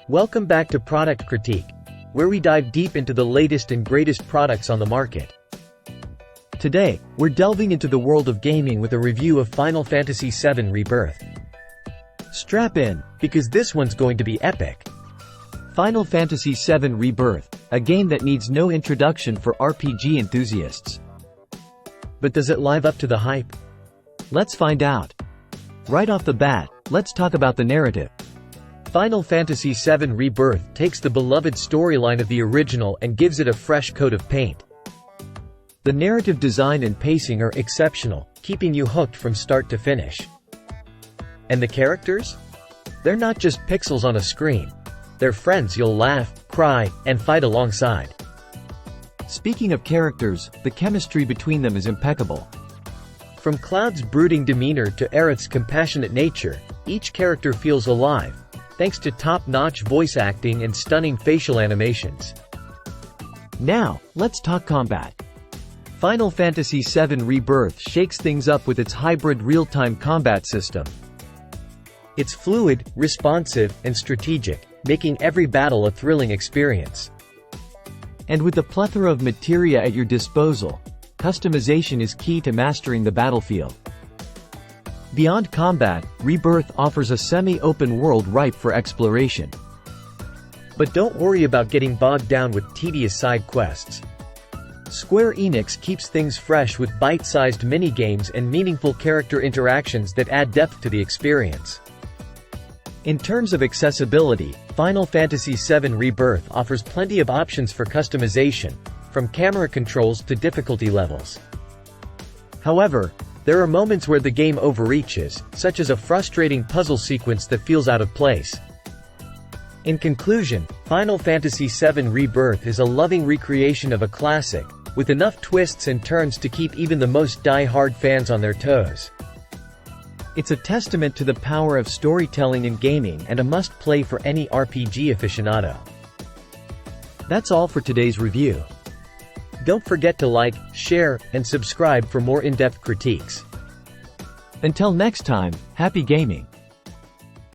Welcome back to Product Critique, where we dive deep into the latest and greatest products on the market. Today, we're delving into the world of gaming with a review of Final Fantasy VII Rebirth. Strap in, because this one's going to be epic. Final Fantasy VII Rebirth, a game that needs no introduction for RPG enthusiasts. But does it live up to the hype? Let's find out. Right off the bat, let's talk about the narrative. Final Fantasy VII Rebirth takes the beloved storyline of the original and gives it a fresh coat of paint. The narrative design and pacing are exceptional, keeping you hooked from start to finish. And the characters? They're not just pixels on a screen. They're friends you'll laugh, cry, and fight alongside. Speaking of characters, the chemistry between them is impeccable. From Cloud's brooding demeanor to Aerith's compassionate nature, each character feels alive, thanks to top-notch voice acting and stunning facial animations. Now, let's talk combat. Final Fantasy VII Rebirth shakes things up with its hybrid real-time combat system. It's fluid, responsive, and strategic, making every battle a thrilling experience. And with a plethora of materia at your disposal, customization is key to mastering the battlefield. Beyond combat, Rebirth offers a semi-open world ripe for exploration. But don't worry about getting bogged down with tedious side quests. Square Enix keeps things fresh with bite-sized mini-games and meaningful character interactions that add depth to the experience. In terms of accessibility, Final Fantasy VII Rebirth offers plenty of options for customization, from camera controls to difficulty levels. However, there are moments where the game overreaches, such as a frustrating puzzle sequence that feels out of place. In conclusion, Final Fantasy VII Rebirth is a loving recreation of a classic, with enough twists and turns to keep even the most die-hard fans on their toes. It's a testament to the power of storytelling in gaming and a must-play for any RPG aficionado. That's all for today's review. Don't forget to like, share, and subscribe for more in-depth critiques. Until next time, happy gaming!